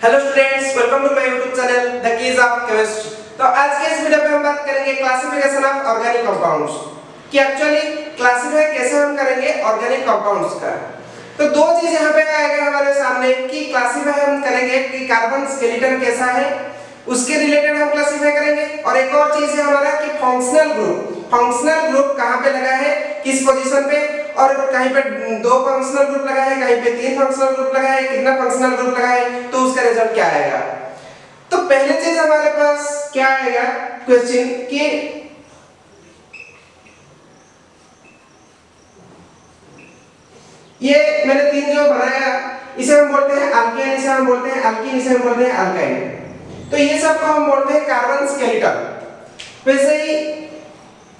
Hello students, welcome to my YouTube channel the keys of chemistry. तो आज के इस वीडियो में हम बात करेंगे क्लासिफिकेशन ऑफ ऑर्गेनिक कंपाउंड्स कि एक्चुअली क्लासिफाई कैसे हम करेंगे ऑर्गेनिक कंपाउंड्स का। तो दो चीज यहाँ पे आएगा हमारे सामने कि क्लासिफाई हम करेंगे कि कार्बन स्केलेटन कैसा है, उसके रिलेटेड हम क्लासिफाई करेंगे। और एक और चीज है हमारा कि फंक्शनल ग्रुप कहाँ पे लगा है, किस पोजीशन पे, और कहीं पे दो फंक्शनल ग्रुप लगा है, कहीं पे तीन फंक्शनल ग्रुप लगा है, कितना फंक्शनल ग्रुप लगा है, तो उसका रिजल्ट क्या आएगा। तो पहले चीज हमारे पास क्या आएगा क्वेश्चन कि ये मैंने तीन जो बनाया इसे हम बोलते हैं अल्केन, इसे हम बोलते हैं अल्कीन, इसे हम बोलते हैं अल्काइन। तो ये सब को हम बोलते हैं कार्बन स्केलेटन। वैसे ही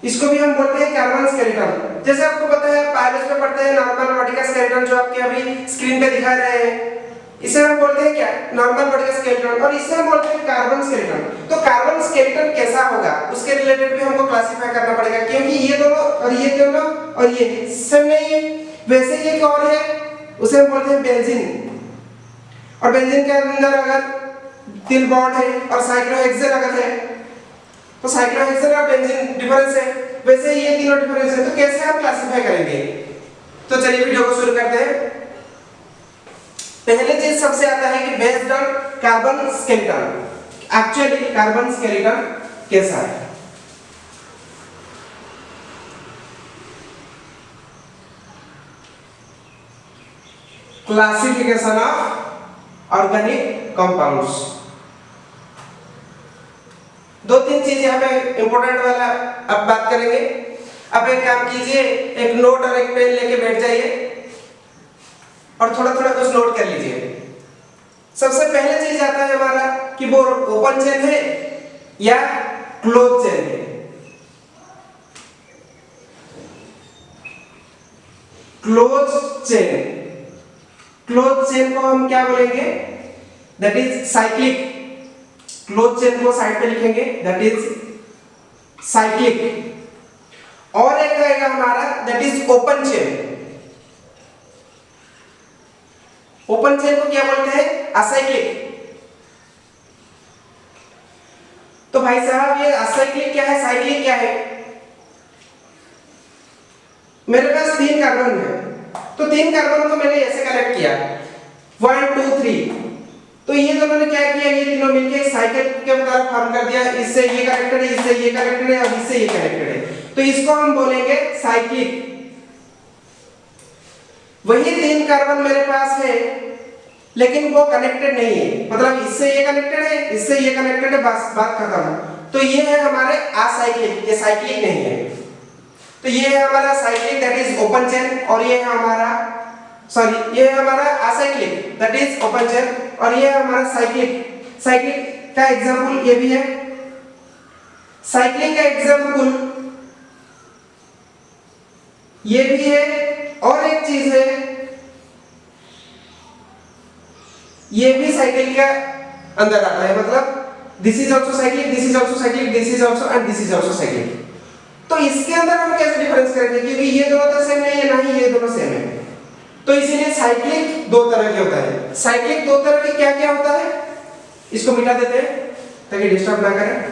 इसको भी हम बोलते हैं कार्बन स्केलेटन। जैसे आपको पता है बायोलॉजी में पढ़ते हैं नॉर्मल बॉडी का स्केलेटन, जो आपके अभी स्क्रीन पे दिखा रहे हैं, इसे हम बोलते हैं क्या, नॉर्मल बॉडी का स्केलेटन। और इसे हम बोलते हैं कार्बन स्केलेटन। तो कार्बन स्केलेटन कैसा होगा उसके रिलेटेड भी हमको क्लासिफाई करना पड़ेगा, क्योंकि ये दोनों और ये दोनों और ये सेम नहीं है। वैसे ही एक और है, उसे हम बोलते हैं बेंजीन। और बेंजीन के अंदर अगर तीन बॉन्ड है और साइक्लोहेक्सेन अगर है तो साइक्लोहेक्सेन और बेंजीन डिफरेंस है, वैसे ये तीनों डिफरेंस है। तो कैसे हम क्लासिफाई करेंगे, तो चलिए वीडियो को शुरू करते हैं। पहले चीज सबसे आता है कि based on carbon skeleton, actually carbon skeleton कैसा है। Classification of organic compounds. दो तीन चीज यहाँ पे इंपॉर्टेंट वाला अब बात करेंगे। अब एक काम कीजिए, एक नोट और एक पेन लेके बैठ जाइए और थोड़ा थोड़ा कुछ नोट कर लीजिए। सबसे पहले चीज आता है हमारा कि वो ओपन चेन है या क्लोज चेन है। क्लोज चेन को हम क्या बोलेंगे, that is cyclic. Close chain को साइड पे लिखेंगे, दैट इज साइक्लिक। और एक रहेगा हमारा that is open chain. Open chain को क्या बोलते हैं, असाइक्लिक। तो भाई साहब ये असाइक्लिक क्या है, साइक्लिक क्या है। मेरे पास तीन कार्बन है, तो तीन कार्बन को मैंने ऐसे कनेक्ट किया 1 2 3। तो ये दोनों ने क्या किया, ये तीनों मिलके एक साइकिल के तरह फॉर्म कर दिया। इससे ये कनेक्टेड है, इससे ये कनेक्टेड है और इससे ये कनेक्टेड है। तो इसको हम बोलेंगे साइक्लिक। वही तीन कार्बन मेरे पास है लेकिन वो कनेक्टेड नहीं है, मतलब इससे ये कनेक्टेड है, इससे ये कनेक्टेड है, बस बात खत्म। तो ये है हमारे असाइक्लिक, ये साइक्लिक नहीं है। तो ये है हमारा cyclic, that is open chain. और ये है हमारा ये है हमारा acyclic, that is open chain. और ये है हमारा साइक्लिक का एग्जांपल ये भी है। साइक्लिक का एग्जांपल ये भी है। और एक चीज है, ये भी साइक्लिक का अंदर आता है, मतलब this is also cyclic, this is also cyclic, this is also and this is also cyclic. तो इसके अंदर हम कैसे डिफरेंस करेंगे, क्योंकि ये दोनों तो सेम नहीं है, ना ही ये दोनों सेम है। तो इसीलिए साइक्लिक दो तरह के होता है। साइक्लिक दो तरह के क्या क्या होता है, इसको मिटा देते हैं ताकि डिस्टर्ब ना करें।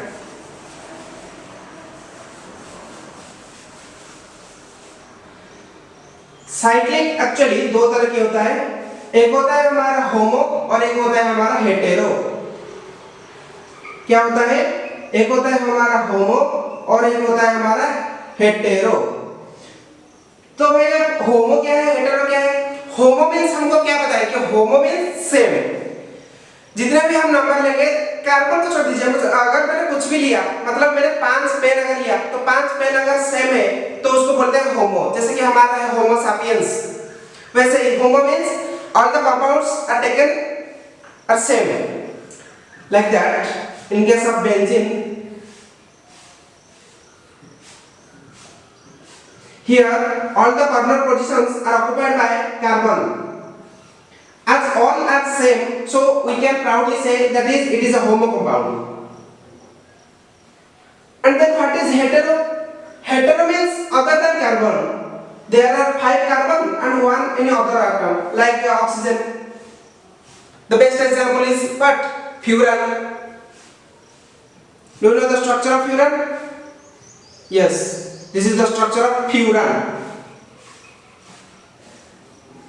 साइक्लिक एक्चुअली दो तरह के होता है, एक होता है हमारा होमो और एक होता है हमारा हेटेरो। क्या होता है, एक होता है हमारा होमो और एक होता है हमारा हेटेरो। तो भाई होमो क्या है, हेटेरो क्या है। होमो मींस हमको क्या पता है कि होमो मींस सेम है। जितने भी हम नंबर लेंगे, कार्बन को छोड़ दीजिए, अगर मैंने कुछ भी लिया, मतलब मैंने 5 पेन अगर लिया तो 5 पेन अगर सेम है तो उसको बोलते हैं होमो। जैसे कि हमारा है होमो सापियंस, वैसे ही होमो means all the compounds are taken are same, like that. In case of benzene, here all the corner positions are occupied by carbon. As all are same, so we can proudly say that it is a homo compound. And then what is hetero? Hetero means other than carbon. There are 5 carbon and 1 any other atom, like oxygen. The best example is what? Furan. Do you know the structure of furan? Yes, this is the structure of furan.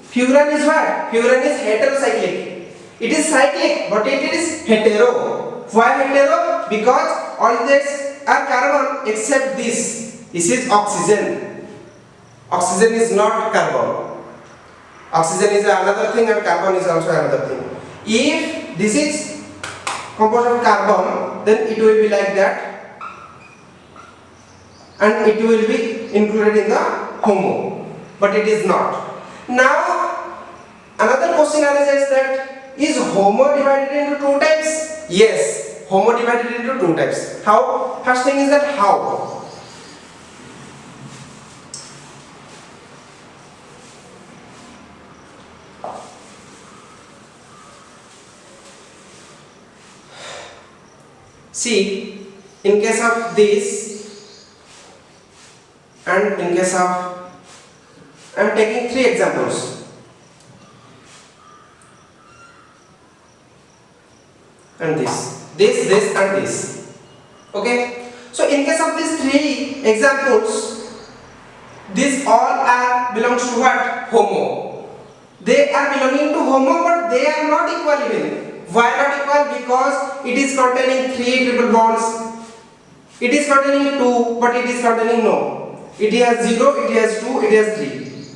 Furan is what? Furan is heterocyclic. It is cyclic, but it is hetero. Why hetero? Because all these are carbon except this. This is oxygen. Oxygen is not carbon. Oxygen is another thing and carbon is also another thing. If this is composed of carbon, then it will be like that, and it will be included in the HOMO, but it is not. Now another question arises that is HOMO divided into two types? Yes, HOMO divided into two types. How? First thing is that how. See, in case of this and in case of, I am taking three examples. And this and this. Okay. So in case of these three examples, these all are belongs to what? HOMO. They are belonging to HOMO, but they are not equal even. Why not equal? Because it is containing 3 triple bonds. It is containing 2, but it is containing no. It has 0, it has 2, it has 3.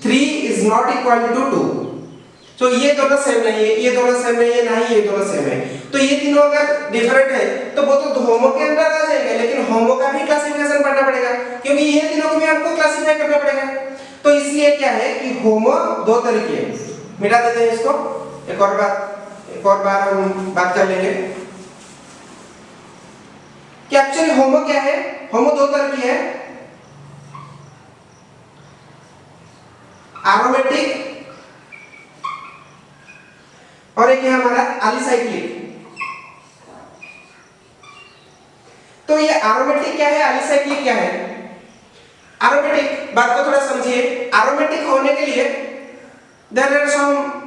3 is not equal to 2. So ये दोनों same नहीं है, ये दोनों same नहीं है, ना ही ये दोनों सेम है. तो ये तीनों अगर डिफरेंट है, तो वो तो HOMO के अंदर आ जाएंगे, लेकिन HOMO का भी क्लासिफिकेशन पढ़ना पड़ेगा, क्योंकि ये तीनों को भी हमको क्लासिफाई करना पड़ेगा. तो इसलिए क्या है कि HOMO दो तरीके हैं. मिटा देते हैं इसको. एक और बार हम बात कर लेंगे कि एक्चुअली HOMO क्या है. HOMO दो तरह की है, एरोमेटिक और एक है हमारा एलिसाइक्लिक. तो ये एरोमेटिक क्या है, एलिसाइक्लिक क्या है? एरोमेटिक बात को थोड़ा समझिए. एरोमेटिक होने के लिए there are some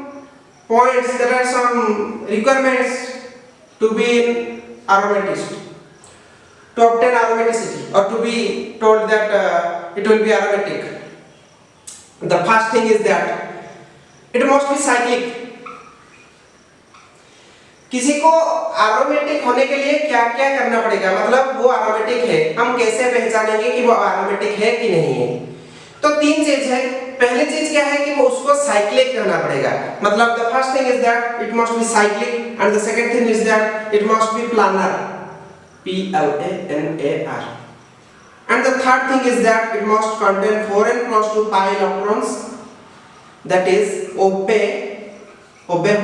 points, there are some requirements to be in aromaticity, to obtain aromaticity or to be told that it will be aromatic. The first thing is that it must be cyclic. किसी को aromatic होने के लिए क्या क्या करना पड़ेगा, मतलब वो एरोमेटिक है, हम कैसे पहचानेंगे कि वो एरोमेटिक है कि नहीं है? तो तीन चीज है. पहली चीज क्या है कि वो उसको साइक्लिक करना पड़ेगा. मतलब the first thing is that it must be cyclic, and the second thing is that it must be planar, PLANAR, and the third thing is that it must contain 4n+2 pi electrons, that is obey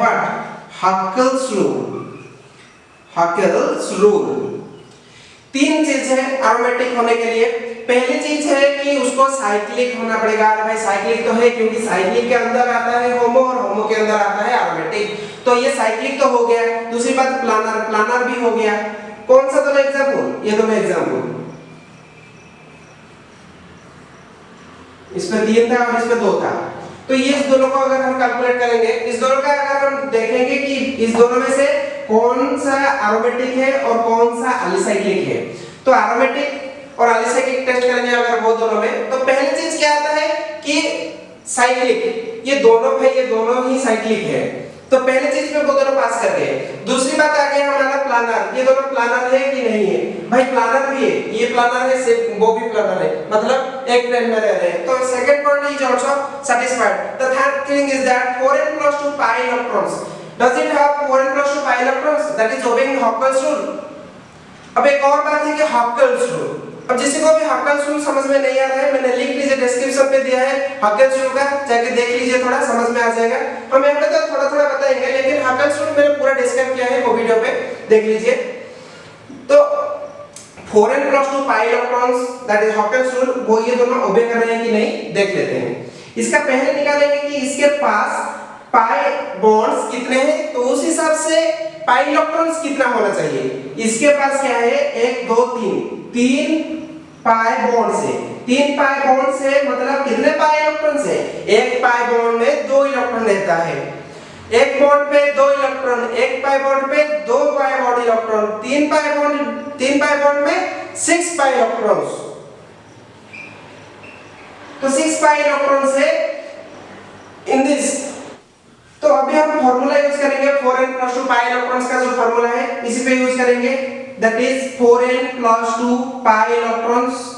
what? Huckel's rule. तीन चीज है aromatic होने के लिए. पहली चीज है कि उसको साइक्लिक होना पड़ेगा. भाई साइक्लिक तो है क्योंकि साइक्लिक के अंदर आता है HOMO और HOMO के अंदर आता है एरोमेटिक. तो ये साइक्लिक तो हो गया. दूसरी बात प्लानर भी हो गया. कौन सा दोनों एग्जांपल? ये दोनों एग्जांपल. इसमें 3 था और इसमें 2 था. तो ये इस दोनों को अगर हम कैलकुलेट करेंगे, इस दोनों का अगर हम देखेंगे कि इस दोनों में से कौन सा एरोमेटिक है और कौन सा एलिसाइक्लिक है, तो एरोमेटिक और एलिसाइक्लिक टेस्ट करेंगे अगर वो दोनों में. तो पहली चीज क्या आता है कि साइक्लिक, ये दोनों भाई ये दोनों ही साइक्लिक है. तो पहले चीज में वो दोनों पास कर गए. दूसरी बात आ गया हमारा प्लानर. ये दोनों प्लानर है कि नहीं है? भाई प्लानर भी है, ये प्लानर है, सिर्फ वो भी प्लानर है, मतलब एक प्लेन में रह रहे हैं. तो second point is also satisfied. The third thing is that 4n+2 pi electrons. Does it have 4n+2 pi electrons? That is obeying Huckel's rule. अब एक और बात है कि Huckel's rule. अब जिसी को भी Huckel's rule समझ में नहीं आ रहा है, मैंने लिंक नीचे डिस्क्रिप्शन पे दिया है Huckel's rule का, जाके देख लीजिए, थोड़ा समझ में आ जाएगा. हम यहाँ पे तो थोड़ा बताएंगे, लेकिन Huckel's rule मैंने पूरा डिस्क्राइब किया है, वो वीडियो पे देख लीजिए. तो 4n+2 pi electrons, that is Huckel's rule, वो ये दोनों ओबे कर रहे हैं कि नहीं देख लेते हैं. इसका पहले निकालेंगे कि इसके पास पाई बॉन्ड्स कितने हैं, तो उस हिसाब से पाई इलेक्ट्रॉन्स कितना होना चाहिए. इसके पास क्या है, 1 2 3 पाई बॉन्ड्स है. 3 पाई बॉन्ड्स है, मतलब कितने पाई इलेक्ट्रॉन्स है? एक पाई बॉन्ड में 2 इलेक्ट्रॉन रहता है. एक बॉन्ड पे 2 इलेक्ट्रॉन, एक पाई बॉन्ड पे 2 pi bond electron, 3 pi bond में 6 पाई इलेक्ट्रॉन्स। तो 6 पाई इलेक्ट्रॉन्स है इन दिस। तो अभी हम फार्मूला यूज करेंगे 4n + 2 पाई इलेक्ट्रॉन्स का जो फार्मूला है इसी पे यूज करेंगे, that is 4n + 2 pi electrons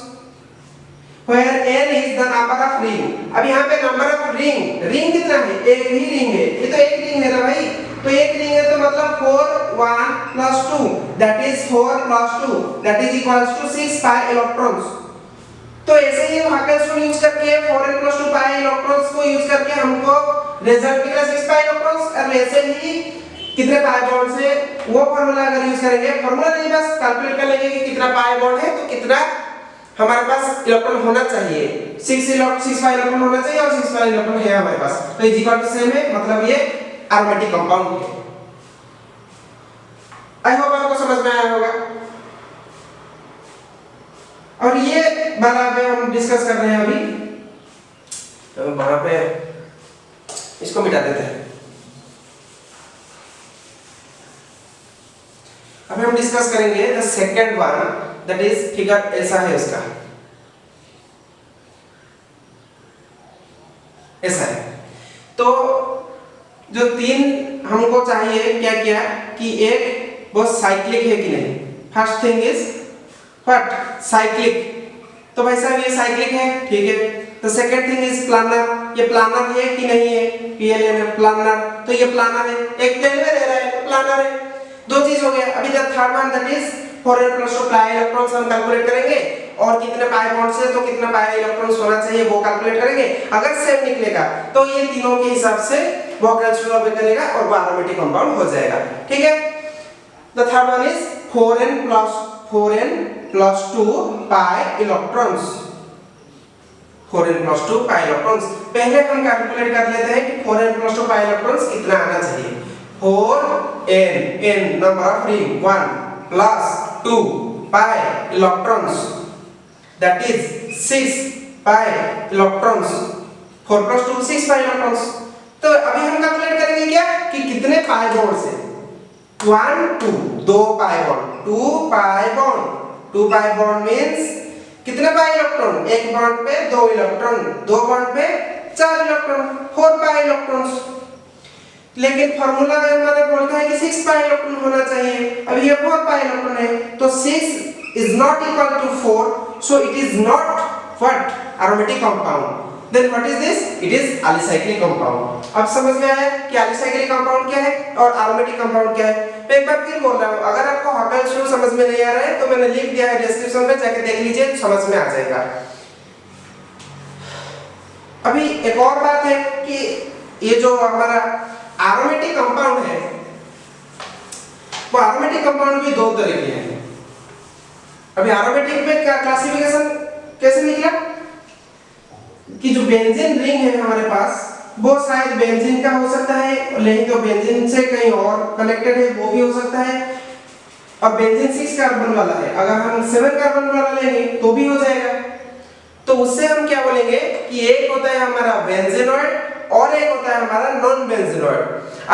where n is the number of ring। अब यहाँ पे नंबर ऑफ रिंग कितना है? एक ही रिंग है, ये तो एक रिंग है ना भाई, तो एक रिंग है तो मतलब 4 1 + 2 that is 4 + 2 that is equals to 6 pi electrons. तो ऐसे ही हाकेल्स रूल यूज करके 4n + 2 पाई इलेक्ट्रॉन्स को यूज करके हमको रिजल्ट निकला 6 पाई इलेक्ट्रॉन्स। और ऐसे ही कितने पाई बॉन्ड से वो फार्मूला अगर यूज करेंगे, फार्मूला नहीं बस कैलकुलेट कर लेंगे कि कितना पाई बॉन्ड है तो कितना हमारे पास इलेक्ट्रॉन होना चाहिए, 6 पाई इलेक्ट्रॉन होना चाहिए और 6 पाई इलेक्ट्रॉन है हमारे पास, तो इज इक्वल टू सेम है, मतलब ये एरोमेटिक कंपाउंड है। आई होप आपको समझ में आया होगा। और ये वाला पे हम डिस्कस कर रहे हैं अभी, तो वहां पे इसको मिटा देते हैं। अभी हम डिस्कस करेंगे the second one, that is figure ऐसा है उसका, ऐसा है। तो जो तीन हमको चाहिए क्या क्या कि एक वो साइक्लिक है कि नहीं। First thing is what? Cyclic. तो भाई साहब ये साइक्लिक है, ठीक है। तो सेकंड थिंग इज प्लानर, ये प्लानर है कि नहीं है, PLN प्लानर, तो ये प्लानर है, एक प्लेन में रह रहा है तो प्लानर है। दो चीज हो गया। अभी the third one that is 4n + 2 pi electrons हम कैलकुलेट करेंगे, और कितने पाई बॉन्ड्स है तो कितना पाई इलेक्ट्रॉन्स होना चाहिए वो कैलकुलेट करेंगे। अगर सेम निकलेगा तो ये तीनों के हिसाब से वो कैलकुलेट करेगा और वो एरोमेटिक कंपाउंड हो जाएगा, ठीक है। The third one is 4n + 2 pi electrons, 4n + 2 pi electrons. पहले हम कैलकुलेट कर लेते हैं कि 4n + 2 पाई इलेक्ट्रॉन्स कितना आना चाहिए। 4n number of ring 1 + 2 pi electrons that is 6 pi electrons, 4 + 2 6 pi electrons. तो अभी हम कैलकुलेट करेंगे क्या कि कितने पाई बॉन्ड से 1 2 2 pi bond, 2 pi bond, 2 pi bond means कितने पाई इलेक्ट्रॉन, एक बॉन्ड पे 2 इलेक्ट्रॉन, दो बॉन्ड पे 4 इलेक्ट्रॉन, 4 पाई इलेक्ट्रॉन्स। लेकिन फार्मूला हमारा बोलता है कि 6 पाई इलेक्ट्रॉन होना चाहिए। अब ये 4 पाई इलेक्ट्रॉन है तो 6 is not equal to 4, so it is not what? Aromatic compound. Then what is this? It is alicyclic compound. अब समझ में आया कि alicyclic compound क्या है और aromatic compound क्या है। मैं एक बार फिर बोल रहा हूँ, अगर आपको हाकेल्स रूल समझ में नहीं आ रहा है तो मैंने लिख दिया है डिस्क्रिप्शन में, जाके देख लीजिए, समझ में आ जाएगा। अभी एक और बात है कि ये जो हमारा aromatic compound है वो aromatic compound भी दो तरह के हैं। अभी एरोमेटिक में क्या क्लासिफिकेशन कैसे निकला कि जो बेंजीन रिंग है हमारे पास वो शायद बेंजीन का हो सकता है, नहीं तो बेंजीन से कहीं और कनेक्टेड है वो भी हो सकता है। अब बेंजीन 6 कार्बन वाला है, अगर हम 7 कार्बन वाला लेंगे तो भी हो जाएगा। तो उससे हम क्या बोलेंगे कि एक होता है हमारा बेंजीनॉइड और एक होता है हमारा नॉन बेंजीनॉइड।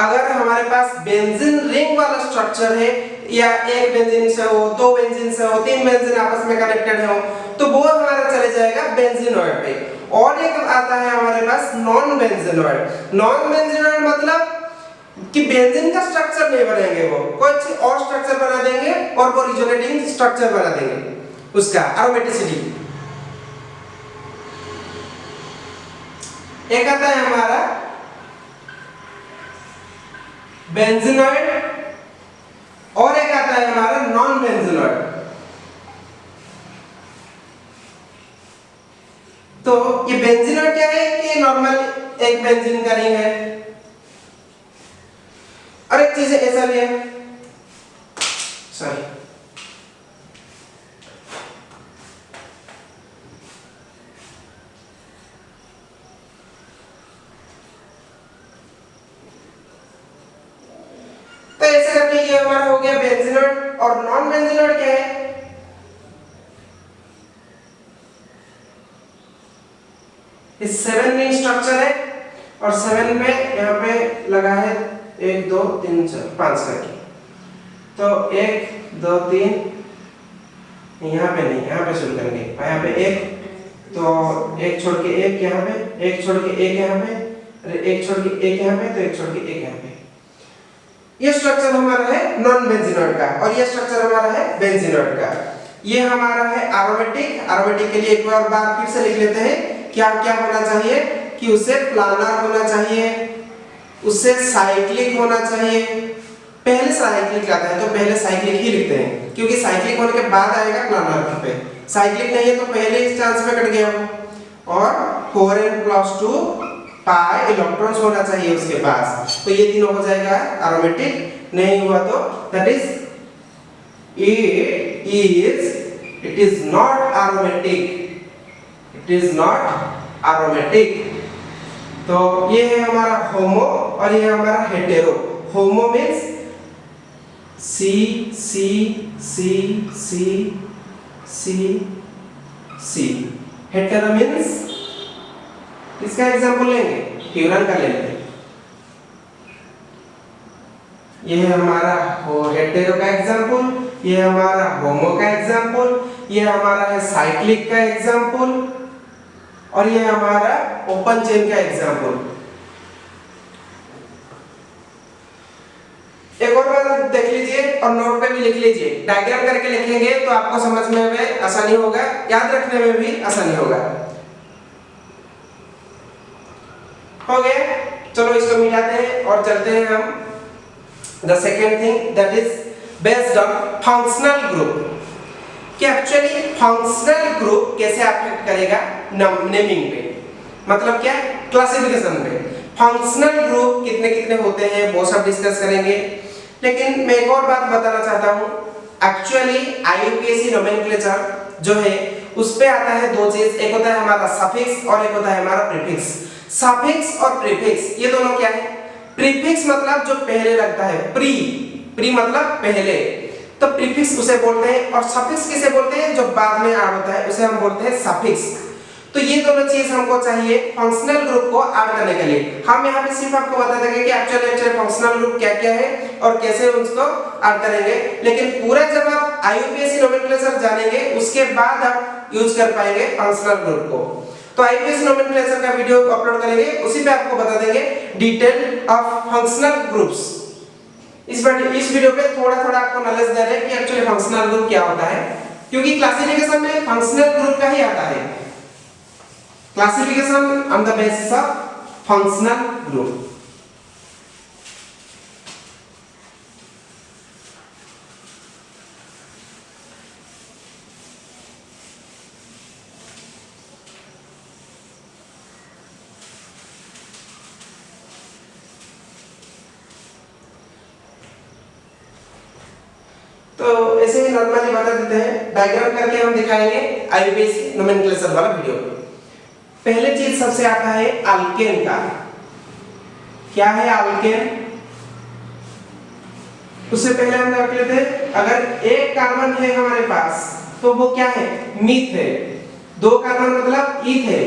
अगर हमारे पास बेंजीन रिंग वाला स्ट्रक्चर है या एक बेंजीन से हो, दो बेंजीन से हो, तीन बेंजीन आपस में कनेक्टेड हो तो वो हमारा चले जाएगा बेंजीनॉइड पे। और एक आता है हमारे पास नॉन बेंजीनॉइड। नॉन बेंजीनॉइड मतलब कि बेंजीन का स्ट्रक्चर नहीं बनाएंगे, वो कुछ और स्ट्रक्चर बना देंगे और वो रिजोनेटिंग स्ट्रक्चर बना देंगे उसका एरोमेटिसिटी। एक आता है हमारा बेंजीनॉइड और एक आता है हमारा नॉन बेंजीनॉइड। तो ये बेंजीनॉइड क्या है कि नॉर्मल एक बेंजीन का रिंग है। और एक चीज ऐसा भी है, सॉरी तो ऐसे करके ये हमारा हो गया बेंजीनॉइड। और नॉन बेंजीनॉइड क्या है, ये 7 रिंग स्ट्रक्चर है और 7 में यहाँ पे लगा है 1 2 3 4 5 करके, तो 1 2 3 यहाँ पे नहीं, यहाँ पे शुरू करेंगे, यहाँ पे 1 तो 1 छोड़ के 1 यहाँ पे, 1 छोड़ के 1 यहाँ पे, अरे 1 छोड़ के 1 यहाँ पे, तो 1 छोड़ के 1 यहाँ पे। ये स्ट्रक्चर हमारा है नॉन बेंजीनॉइड का और ये स्ट्रक्चर हमारा है बेंजीनॉइड का। ये हमारा है एरोमेटिक। एरोमेटिक के लिए एक बार फिर से लिख लेते हैं, क्या क्या होना चाहिए कि उससे प्लानर होना चाहिए, उससे साइक्लिक होना चाहिए। पहले साइक्लिक आता है तो पहले साइक्लिक ही लिखते हैं, क्योंकि साइक्लिक होने के बाद आएगा प्लानर पे। साइक्लिक नहीं है तो पहले इस चांस में कट गया हो। और 4n+2 पाई इलेक्ट्रॉन्स होना चाहिए उसके पास, तो ये तीनों हो जाएगा एरोमेटिक। नहीं हुआ तो that is it is not aromatic, it is not aromatic. तो ये है हमारा होमो और ये है हमारा हेटेरो। होमो means C C C C C C। Hetero means इसका एग्जांपल लेंगे, ह्यूरन का ले लेते हैं। ये है हमारा हेटेरो का एग्जांपल, ये है हमारा होमो का एग्जांपल, ये हमारा है साइक्लिक का एग्जांपल और ये हमारा ओपन चेन का एग्जांपल। एक और बार देख लीजिए और नोट पे भी लिख लीजिए। डायग्राम करके लिखेंगे तो आपको समझने में आसानी होगा, याद रखने में भी आसानी होगा। हो गया, चलो इसको मिलाते हैं और चलते हैं हम the second thing that is based on functional group. कि एक्चुअली फंक्शनल ग्रुप कैसे अफेक्ट करेगा नेमिंग पे, मतलब क्या क्लासिफिकेशन पे। फंक्शनल ग्रुप कितने कितने होते हैं वो सब डिस्कस करेंगे, लेकिन मैं एक और बात बताना चाहता हूँ। एक्चुअली IUPAC नोमेनक्लेचर जो है उस पे आता है दो चीज, एक होता है हमारा सफिक्स और एक होता है हमारा प्रीफिक्स। सफिक्स और प्रीफिक्स ये दोनों क्या है? प्रीफिक्स मतलब जो पहले लगता है, प्री मतलब पहले, तो प्रीफिक्स उसे बोलते हैं। और सफिक्स किसे बोलते हैं? जो बाद में ऐड होता है उसे हम बोलते हैं सफिक्स। तो ये दोनों चीज हमको चाहिए फंक्शनल ग्रुप को ऐड करने के लिए। हम यहाँ पे सिर्फ आपको बता देंगे कि एक्चुअली फंक्शनल ग्रुप क्या क्या है और कैसे उसको ऐड करेंगे, लेकिन पूरा जब आप IUPAC नोमेनक्लेचर जानेंगे उसके बाद आप यूज कर पाएंगे फंक्शनल ग्रुप को। तो IUPAC नोमेनक्लेचर का वीडियो अपलोड करेंगे, उसी पे आपको बता देंगे डिटेल ऑफ फंक्शनल ग्रुप्स। इस वीडियो पे थोड़ा थोड़ा आपको नॉलेज दे रहे हैं कि एक्चुअली फंक्शनल ग्रुप क्या होता है, क्योंकि क्लासिफिकेशन में फंक्शनल ग्रुप का ही आता है। Classification on the basis of functional group. तो ऐसे ही नॉर्मली बता देते हैं, डायग्राम करके हम दिखाएंगे IUPAC नोमेनक्लेचर वाला वीडियो। पहले चीज सबसे आता है अल्केन का। क्या है अल्केन? उससे पहले हम देख लेते हैं, अगर एक कार्बन है हमारे पास तो वो क्या है? मीथ है। 2 कार्बन मतलब ईथ है।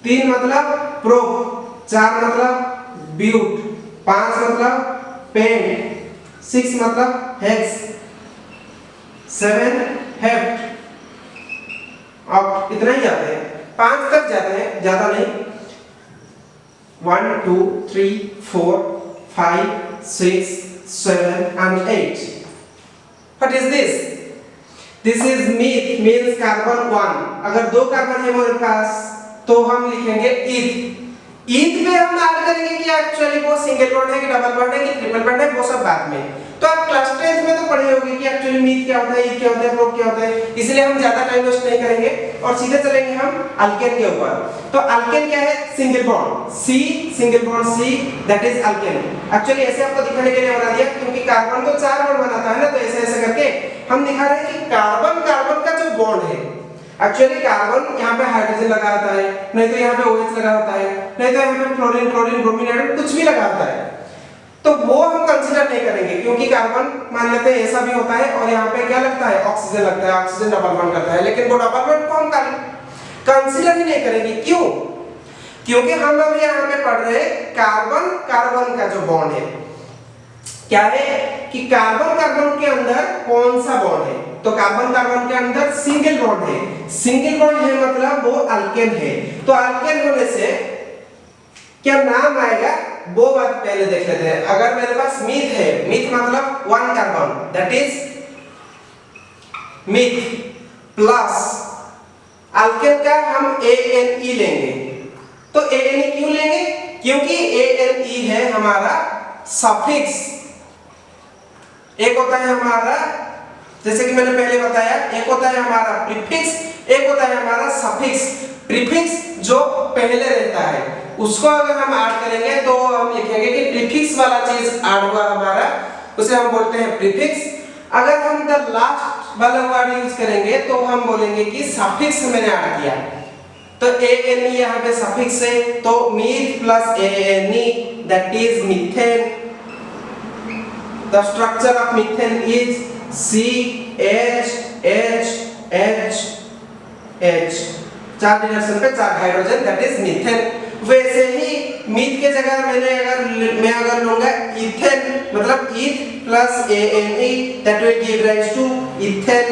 3 मतलब प्रोप, 4 मतलब ब्यूट, 5 मतलब पेंट, 6 मतलब हेक्स, 7 हेप्ट। अब इतना ही जाते हैं, 5 तक जाते हैं, ज्यादा नहीं। 1 2 3 4 5 6 7 and 8। What is this? This is meth, means carbon 1। अगर 2 कार्बन है हमारे पास तो हम लिखेंगे ईथ। ईथ में हम ऐड करेंगे कि एक्चुअली वो सिंगल बॉन्ड है कि डबल बॉन्ड है कि ट्रिपल बॉन्ड है, वो सब बाद में। तो आप क्लास 10th में तो पढ़े होंगे कि एक्चुअली मीथ क्या होता है, ईथ क्या होता है, प्रोप क्या होता है, इसलिए हम ज्यादा टाइम वेस्ट नहीं करेंगे और सीधे चलेंगे हम अल्केन के ऊपर। तो अल्केन क्या है? Single bond C, single bond C, that is alkane. Actually ऐसे आपको दिखाने के लिए बना दिया क्योंकि कार्बन तो 4 बॉन्ड बनाता है ना, तो ऐसे ऐसे करके हम दिखा रहे हैं कि कार्बन का जो बॉन्ड है, एक्चुअली कार्बन यहाँ पे हाइड्रोजन लगा होता है, नहीं तो यहाँ पे OH लगा होता है, नहीं तो यहाँ पे फ्लोरीन, क्लोरीन, ब्रोमीन, आयोडीन कुछ भी लगा होता है, तो वो हम कंसीडर नहीं करेंगे क्योंकि कार्बन मान लेते हैं ऐसा भी होता है और यहाँ पे क्या लगता है? ऑक्सीजन लगता है। ऑक्सीजन डबल बॉन्ड करता है, लेकिन वो डबल बॉन्ड को हम कंसीडर ही नहीं करेंगे। क्यों? क्योंकि हम अब यहाँ पे पढ़ रहे हैं कार्बन कार्बन का जो बॉन्ड है, क्या है कि कार्बन कार्बन के अंदर कौन सा बॉन्ड है। तो कार्बन कार्बन के अंदर सिंगल बॉन्ड है, सिंगल बॉन्ड है मतलब वो अल्केन है। तो अल्केन होने से क्या नाम आएगा वो बात पहले देख लेते हैं। अगर मेरे पास मीथ है, मीथ मतलब one carbon, that is myth plus alkane का हम ANE लेंगे। तो ANE क्यों लेंगे? क्योंकि ANE है हमारा सफिक्स। एक होता है हमारा, जैसे कि मैंने पहले बताया, एक होता है हमारा प्रीफिक्स, एक होता है हमारा सफिक्स। प्रीफिक्स जो पहले रहता है उसको अगर हम ऐड करेंगे तो हम लिखेंगे कि प्रीफिक्स वाला चीज ऐड हुआ हमारा, उसे हम बोलते हैं प्रीफिक्स। अगर हम द लास्ट वाला वर्ड यूज करेंगे तो हम बोलेंगे कि सफिक्स मैंने ऐड किया। तो ANE यहाँ पे सफिक्स है, तो myth plus ANE that is methane. The structure of methane is CH चार डायरेक्शन पे चार हाइड्रोजन, दैट इज मीथेन। वैसे ही मीथ के जगह मैं अगर लूंगा इथेन, मतलब eth plus ANE that will give rise to ethane,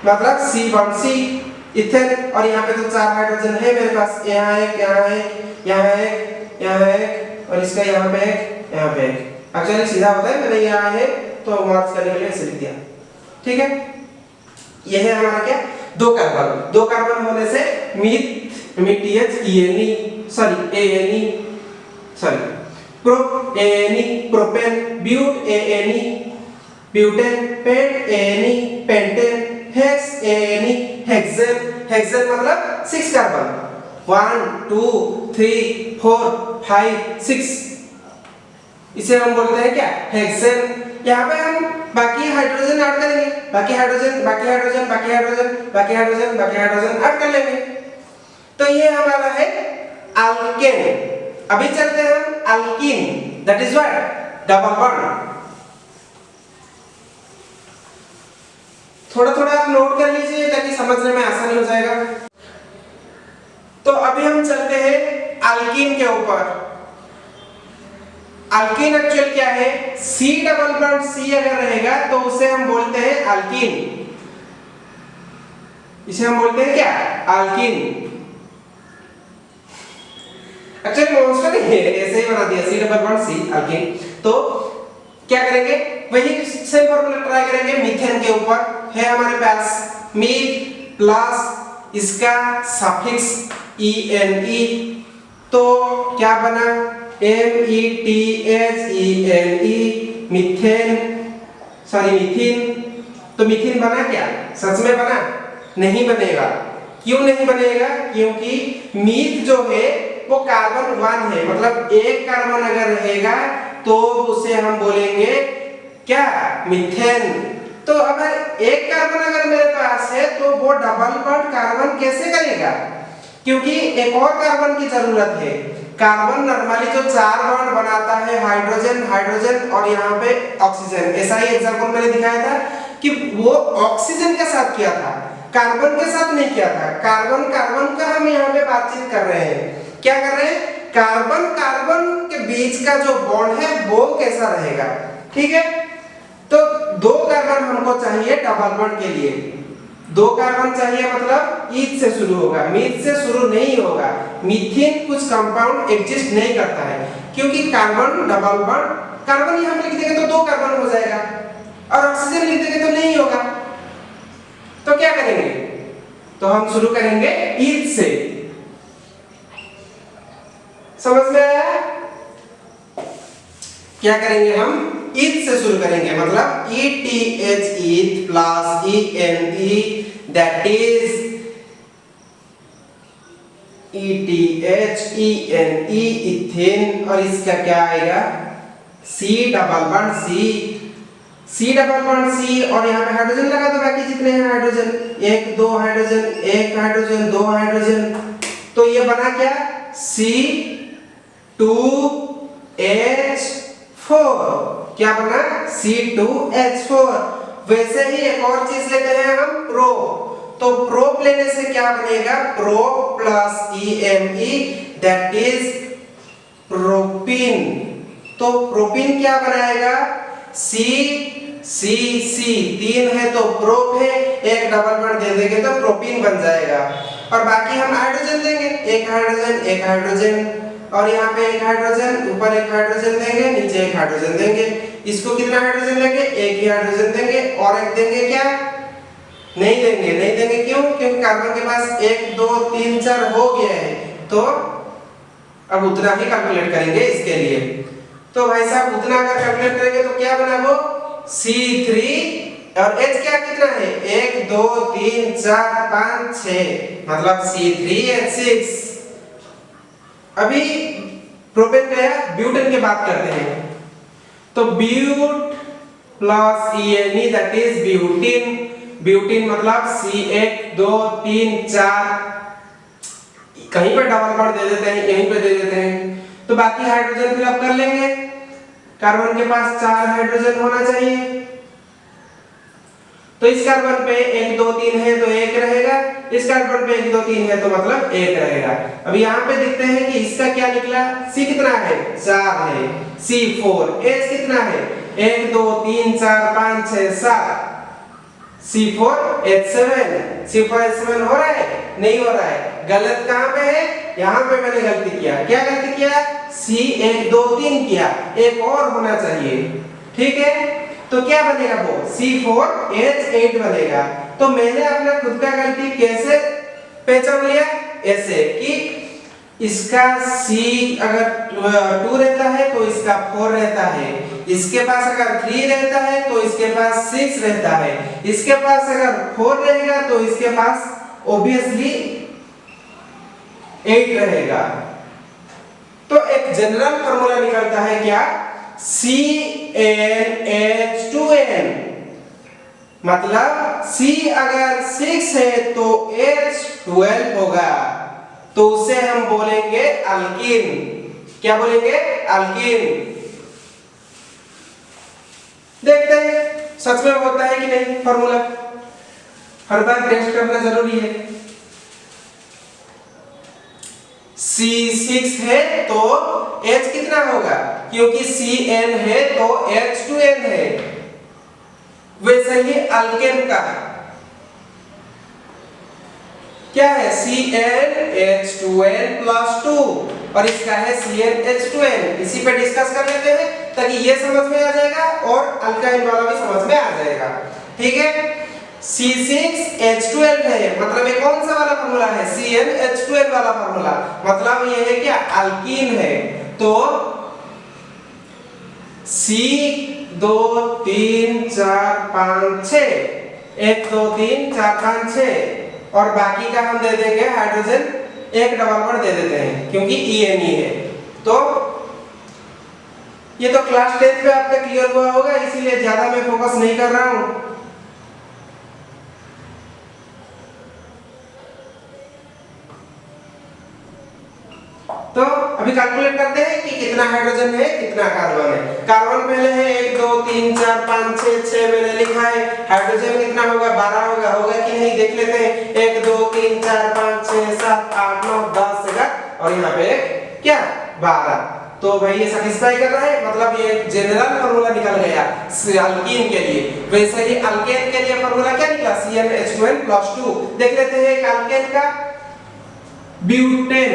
मतलब C1C इथेन। और यहाँ पे तो चार हाइड्रोजन है मेरे पास, यहाँ एक, यहाँ एक, यहाँ एक, यहाँ एक, और इसका यहाँ पे एक, यहाँ पे एक। एक्चुअली सीधा होता है, मैंने यहाँ है तो मार्क्स करने के लिए ऐसे लिख दिया, ठीक है। यह है हमारा क्या, दो कार्बन। दो कार्बन होने से meth prop ANE propane, but ANE butane, pent ANE pentane, hex ANE hexane. Hexane मतलब 6 कार्बन, 1 2 3 4 5 6, इसे हम बोलते हैं क्या, हेक्सेन। यहाँ पे हम बाकी हाइड्रोजन ऐड करेंगे, बाकी हाइड्रोजन बाकी हाइड्रोजन बाकी हाइड्रोजन बाकी हाइड्रोजन बाकी हाइड्रोजन ऐड कर लेंगे। तो ये हमारा है अल्केन। अभी चलते हैं हम alkyne, that is what, double bond. थोड़ा थोड़ा आप नोट कर लीजिए ताकि समझने में आसानी हो जाएगा। तो अभी हम चलते हैं अल्कीन के ऊपर। अल्कीन एक्चुअल क्या है, C डबल बॉन्ड C अगर रहेगा तो उसे हम बोलते हैं अल्कीन। इसे हम बोलते हैं क्या, अल्कीन। एक्चुअली मोस्ट नहीं है, ऐसे ही बना दिया C double bond C alkyne. तो क्या करेंगे, वही सेम फॉर्मूला ट्राई करेंगे मीथेन के ऊपर। है हमारे पास मीथ प्लस इसका सफिक्स ENE, तो क्या बना, METHENE मीथेन, सॉरी मीथीन। तो मीथीन बना क्या, सच में बना? नहीं बनेगा। क्यों नहीं बनेगा? क्योंकि मीथ जो है वो कार्बन 1 है, मतलब एक कार्बन अगर रहेगा तो उसे हम बोलेंगे क्या, मीथेन। तो अगर एक कार्बन अगर मेरे पास है तो वो डबल बॉन्ड कार्बन कैसे करेगा, क्योंकि एक और कार्बन की जरूरत है। कार्बन नॉर्मली जो चार बॉन्ड बनाता है, हाइड्रोजन हाइड्रोजन और यहाँ पे ऑक्सीजन, ऐसा ही एग्जांपल मैंने दिखाया था कि वो ऑक्सीजन के साथ किया था, कार्बन के साथ नहीं किया था। कार्बन कार्बन का हम यहाँ पे बातचीत कर रहे हैं, क्या कर रहे हैं, कार्बन कार्बन के बीच का जो बॉन्ड है वो कैसा रहेगा, ठीक है। तो दो कार्बन हमको चाहिए डबल बॉन्ड के लिए। दो कार्बन चाहिए मतलब ईथ से शुरू होगा, मीथ से शुरू नहीं होगा। मीथेन कुछ कंपाउंड एग्जिस्ट नहीं करता है, क्योंकि कार्बन डबल बॉन्ड, कार्बन यहां लिख देंगे तो दो कार्बन हो जाएगा, और ऑक्सीजन लिख देंगे तो नहीं होगा। तो क्या करेंगे, तो हम शुरू करेंगे ईथ से। समझ में आया? क्या करेंगे, हम ईथ से शुरू करेंगे, मतलब ETH eth plus ENE that is ETH ENE ethene, और इसका क्या आएगा, C double bond C double bond C, और यहाँ पे हाइड्रोजन लगा दो, बाकी जितने हैं हाइड्रोजन, एक दो हाइड्रोजन, एक हाइड्रोजन, दो हाइड्रोजन। तो ये बना क्या, C2H4। क्या बना, C2H4। वैसे ही एक और चीज लेते हैं हम, तो प्रोप लेने से क्या बनेगा, prop plus EME that is propene. तो प्रोपीन क्या बनाएगा, CCC, 3 है तो प्रोप है, एक डबल बॉन्ड दे देंगे तो प्रोपीन बन जाएगा। और बाकी हम हाइड्रोजन देंगे, एक हाइड्रोजन और यहाँ पे एक हाइड्रोजन, ऊपर एक हाइड्रोजन देंगे, नीचे एक हाइड्रोजन देंगे। इसको कितना हाइड्रोजन देंगे, एक ही हाइड्रोजन देंगे। और एक देंगे क्या, नहीं देंगे क्यों, क्योंकि कार्बन के पास 1 2 3 4 हो गया है, तो अब उतना ही कैलकुलेट करेंगे इसके लिए। तो भाई साहब उतना अगर कैलकुलेट करेंगे तो क्या बना वो, C3 और H क्या कितना है, 1 2 3 4 5 6, मतलब C3H6। अभी प्रोपेन गया, ब्यूटेन की बात करते हैं। तो but plus ENE that is butene. Butene मतलब C1 2 3 4, कहीं पर डबल बॉन्ड दे देते हैं, यहीं पे दे देते हैं। तो बाकी हाइड्रोजन फिलअप कर लेंगे। कार्बन के पास 4 हाइड्रोजन होना चाहिए, तो इस कार्बन पे 1 2 3 है तो 1 रहेगा, इस कार्बन पे 1 2 3 है तो मतलब 1 रहेगा। अब यहाँ पे देखते हैं कि इसका क्या निकला, C कितना है, 4 है, C4। H कितना है, 1 2 3 4 5 6 7, C4H7। C4H7 हो रहा है, नहीं हो रहा है। गलत कहाँ पे है, यहाँ पे मैंने गलती किया। क्या गलती किया, C1 2 3 किया, एक और होना चाहिए, ठीक है। तो क्या बनेगा वो, C4H8 बनेगा। तो मैंने अपना खुद का गलती कैसे पहचान लिया, ऐसे कि इसका C अगर 2 रहता है तो इसका 4 रहता है, इसके पास अगर 3 रहता है तो इसके पास 6 रहता है, इसके पास अगर 4 रहेगा तो इसके पास ऑब्वियसली 8 रहेगा। तो एक जनरल फार्मूला निकलता है क्या, CnH2n, मतलब C अगर 6 है तो H12 होगा, तो उसे हम बोलेंगे अल्कीन। क्या बोलेंगे, अल्कीन। देखते हैं सच में होता है कि नहीं फार्मूला, हर बार टेस्ट करना जरूरी है। C6 है तो H कितना होगा, क्योंकि Cn है तो H2n है। वैसे ही अल्केन का क्या है, CnH2n + 2 और इसका है CnH2n। इसी पे डिस्कस कर लेते हैं ताकि ये समझ में आ जाएगा और अल्काइन वाला भी समझ में आ जाएगा, ठीक है। C6H12 है, मतलब ये कौन सा वाला फार्मूला है, CnH2n वाला फार्मूला, मतलब ये है क्या, अल्कीन है। तो C 2 3 4 5 6, 1 2 3 4 5 6 और बाकी का हम दे देंगे हाइड्रोजन, एक डबल बॉन्ड दे देते हैं क्योंकि ENE है। तो ये तो क्लास 10 पे आपका क्लियर हुआ होगा, इसीलिए ज्यादा मैं फोकस नहीं कर रहा हूं। तो अभी कैलकुलेट करते हैं कि कितना हाइड्रोजन है, कितना कार्बन है। कार्बन पहले है 1 2 3 4 5 6 मैंने लिखा है। हाइड्रोजन कितना होगा, 12 होगा, होगा कि नहीं देख लेते हैं। 1 2 3 4 5 6 7 8 9 10 11 और यहाँ पे क्या 12। तो भाई ये सैटिस्फाई कर रहा है, मतलब ये जनरल फार्मूला निकल गया अल्कीन के लिए। वैसे ही अल्केन के लिए फार्मूला क्या निकला, CnH2n + 2। देख लेते हैं एक अल्केन का, ब्यूटेन,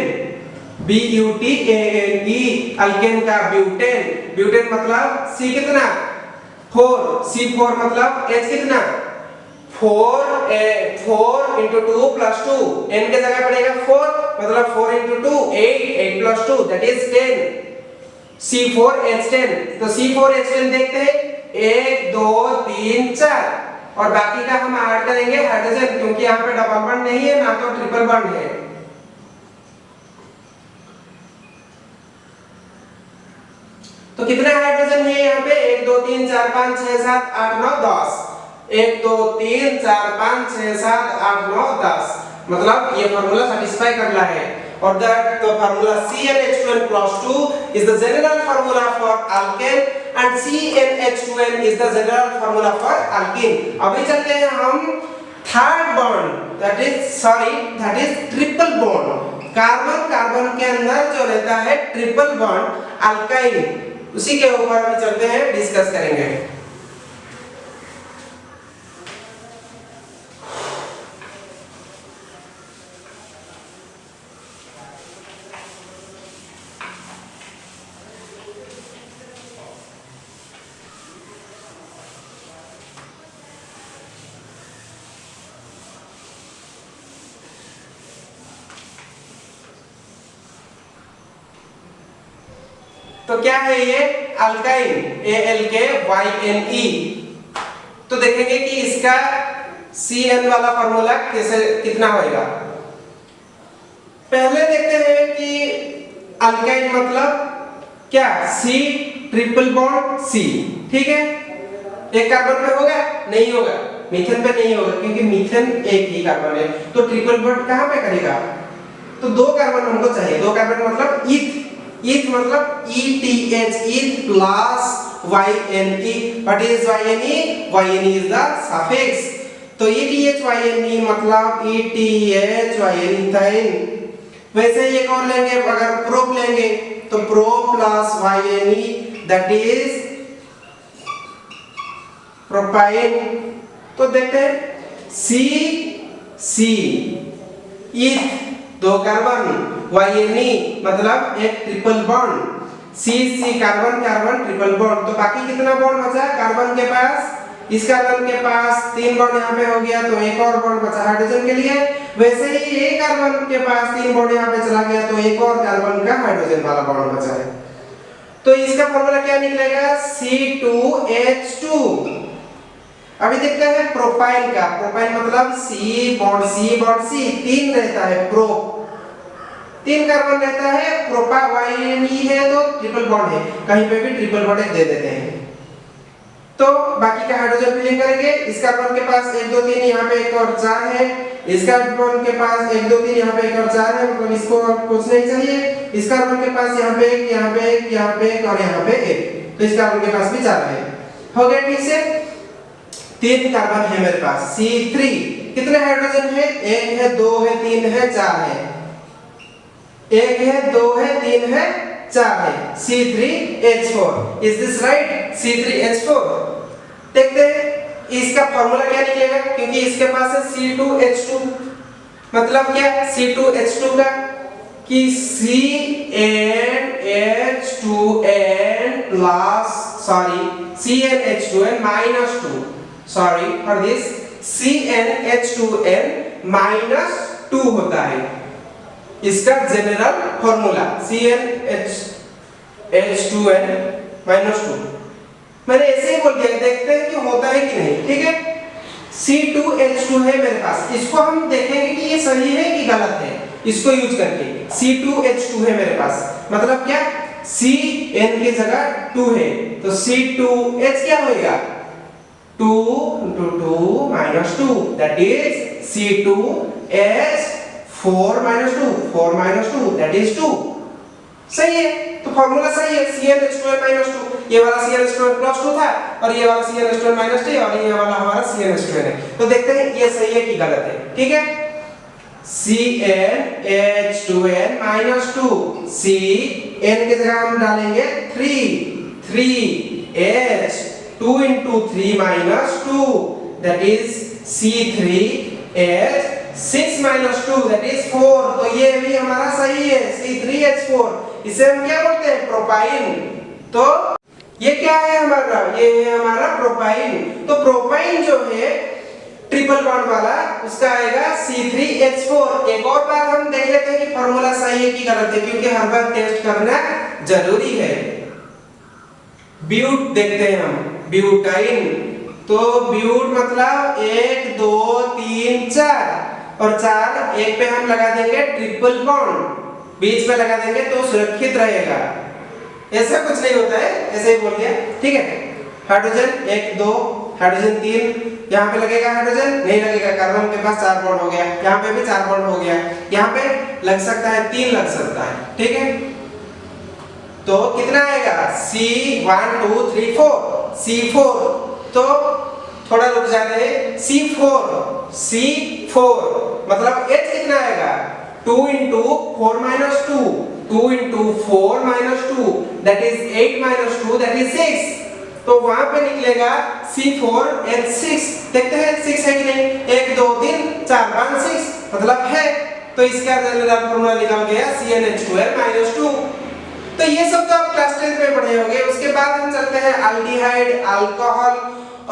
BUTANE, अल्केन का ब्यूटेन। ब्यूटेन मतलब C कितना, 4, C4 मतलब H कितना, 4 × 2 + 2, n के जगह पड़ेगा 4, मतलब 4 × 2 8, 8 + 2 दैट इज 10, C4H10। तो C4H10 देखते हैं 1 2 3 4 और बाकी का हम ऐड करेंगे हाइड्रोजन, क्योंकि यहाँ पे डबल बॉन्ड नहीं है ना तो ट्रिपल बॉन्ड है। तो कितना हाइड्रोजन है यहाँ पे, 1 2 3 4 5 6 7 8 9 10, 1 2 3 4 5 6 7 8 9 10, मतलब ये फार्मूला सैटिस्फाई करना है। और that the formula CnH2n + 2 is the general formula for alkane and CnH2n is the general formula for alkene। अभी चलते हैं हम third bond that is triple bond. Carbon carbon के अंदर जो रहता है ट्रिपल बॉन्ड अल्काइल, उसी के ऊपर अभी चलते हैं, डिस्कस करेंगे। तो क्या है ये अल्काइन ALKYNE। तो देखेंगे कि इसका CN वाला फार्मूला कैसे कितना होगा। पहले देखते हैं कि अल्काइन मतलब क्या, C ट्रिपल बॉन्ड C, ठीक है। एक कार्बन पे होगा? नहीं होगा। मीथेन पे नहीं होगा क्योंकि मीथेन एक ही कार्बन है। तो ट्रिपल बॉन्ड कहां पे करेगा? तो दो कार्बन हमको चाहिए। दो कार्बन मतलब ईथ, ईथ मतलब ETH, eth plus YNE। What is YNE? YNE is the suffix. तो ETHYNE मतलब ETHYNE इथाइन। वैसे ही एक और लेंगे, अगर प्रोप लेंगे तो pro plus YNE that is propyne. तो देखते हैं C ईथ दो कार्बन, YNE मतलब एक triple bond, C carbon carbon triple bond. तो बाकी कितना बॉन्ड बचा कार्बन के पास? इस कार्बन के पास 3 बॉन्ड यहाँ पे हो गया, तो एक और बॉन्ड बचा हाइड्रोजन के लिए। वैसे ही एक कार्बन के पास 3 बॉन्ड यहाँ पे चला गया, तो एक और कार्बन का हाइड्रोजन वाला बॉन्ड बचा है। तो इसका फार्मूला क्या निकलेगा? C2H2। अभी देखते हैं प्रोपाइल का। प्रोपाइल मतलब C बॉन्ड C, 3 रहता है प्रो, 3 कार्बन रहता है, प्रोपा YNE है तो ट्रिपल बॉन्ड है, कहीं पे भी ट्रिपल बॉन्ड दे देते हैं। तो बाकी का हाइड्रोजन फिलिंग करेंगे। इस कार्बन के पास 1 2 3 यहाँ पे एक और 4 है, इस कार्बन के पास 1 2 3 यहाँ पे एक और 4 है, मतलब इसको कुछ नहीं चाहिए। इस कार्बन के पास यहाँ पे एक, यहाँ पे एक, यहाँ पे एक और यहाँ पे एक, तो इस कार्बन के पास भी 4 है। हो गया ठीक से। 3 कार्बन है मेरे पास C3। कितने हाइड्रोजन है? 1 है, 2 है, 3 है, 4 है। 1 है, 2 है, 3 है, 4 है। C3H4। Is this right? C3H4। देखते हैं इसका फार्मूला क्या निकलेगा, क्योंकि इसके पास है C2H2। मतलब क्या C2H2 का कि CnH2n plus CnH2n minus 2, sorry for this, CnH2n minus 2 होता है इसका जनरल फॉर्मूला, CnH2n minus 2। मैंने ऐसे ही बोल दिया, देखते हैं कि होता है कि नहीं, ठीक है। C2H2 है मेरे पास, इसको हम देखेंगे कि ये सही है कि गलत है, इसको यूज करके। C2H2 है मेरे पास, मतलब क्या Cn की जगह 2 है, तो C2H क्या होएगा? 2 into 2 minus 2, that is C2H 4 minus 2, 4 minus 2, that is 2। सही है, तो फॉर्मूला सही है। CnH2n minus 2, ये वाला CnH2n plus 2 था और ये वाला CnH2n minus 3 और ये वाला हमारा CnH2n है। तो देखते हैं ये सही है कि गलत है, ठीक है। CnH2n minus 2, Cn की जगह हम डालेंगे 3H 2 into 3 minus 2, that is C3H 6 minus 2, that is 4। तो ये भी हमारा सही है, C3H4। इसे हम क्या बोलते हैं? प्रोपाइन। तो ये क्या है हमारा? ये है हमारा प्रोपाइन। तो प्रोपाइन जो है ट्रिपल बॉन्ड वाला, उसका आएगा C3H4। एक और बार हम देख लेते हैं कि फार्मूला सही है कि गलत है, क्योंकि हर बार टेस्ट करना जरूरी है। ब्यूट देखते हैं हम, ब्यूटाइन। तो ब्यूट मतलब 1 2 3 4 और 4, एक पे हम लगा देंगे ट्रिपल बॉन्ड, बीच में लगा देंगे तो सुरक्षित रहेगा। ऐसा कुछ नहीं होता है, ऐसे ही बोल दिया, ठीक है। हाइड्रोजन 1 2, हाइड्रोजन 3, यहाँ पे लगेगा हाइड्रोजन? नहीं लगेगा, कार्बन के पास 4 बॉन्ड हो गया, यहाँ पे भी 4 बॉन्ड हो गया, यहाँ पे लग सकता है 3 लग सकता है, ठीक है। तो कितना आएगा? C1 2 3 4, C4। तो थोड़ा रुक जाते हैं। C4 मतलब H कितना आएगा 2 into 4 minus 2 2 into 4 minus 2 that is 8 minus 2 that is 6। तो वहां पे निकलेगा C4H6। देखते हैं 6 है कि नहीं, 1 2 3 4 5 6 मतलब है। तो इसका जनरल फॉर्मूला निकल गया CnH2n-2। तो ये सब तो आप क्लास 10 में पढ़े होंगे। उसके बाद हम चलते हैं एल्डिहाइड अल्कोहल।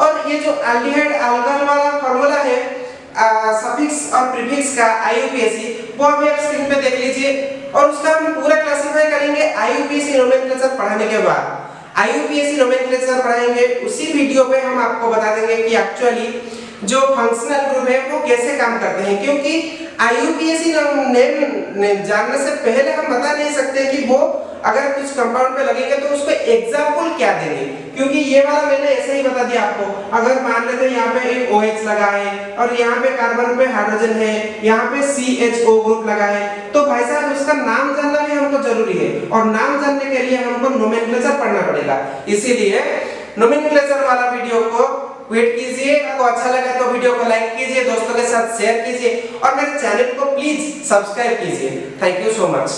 और ये जो एल्डिहाइड अल्कोहल वाला फॉर्मूला है सफिक्स और प्रीफिक्स का IUPAC, वो अभी आप स्क्रीन पे देख लीजिए और उसका हम पूरा क्लासिफाई करेंगे IUPAC नोमेनक्लेचर पढ़ाने के बाद। IUPAC नोमेनक्लेचर पढ़ाएंगे, उसी वीडियो पे हम आपको बता देंगे कि एक्चुअली जो फंक्शनल ग्रुप है वो कैसे काम करते हैं, क्योंकि IUPAC नेम जानने से पहले हम बता नहीं सकते कि वो अगर कुछ कंपाउंड पे लगेंगे तो उसको एग्जाम्पल क्या देंगे, क्योंकि ये वाला मैंने ऐसे ही बता दिया आपको। अगर मान लेते हैं यहाँ पे एक OH लगा है और यहाँ पे कार्बन पे हाइड्रोजन है, यहाँ पे CHO ग्रुप लगा है, तो भाई साहब उसका नाम जानना भी हमको जरूरी है और नाम जानने के लिए हमको नोमेनक्लेचर पढ़ना पड़ेगा। इसीलिए नोमेनक्लेचर वाला वीडियो को वेट कीजिए। आपको अच्छा लगा तो वीडियो को लाइक कीजिए, दोस्तों के साथ शेयर कीजिए और मेरे चैनल को प्लीज सब्सक्राइब कीजिए। Thank you so much.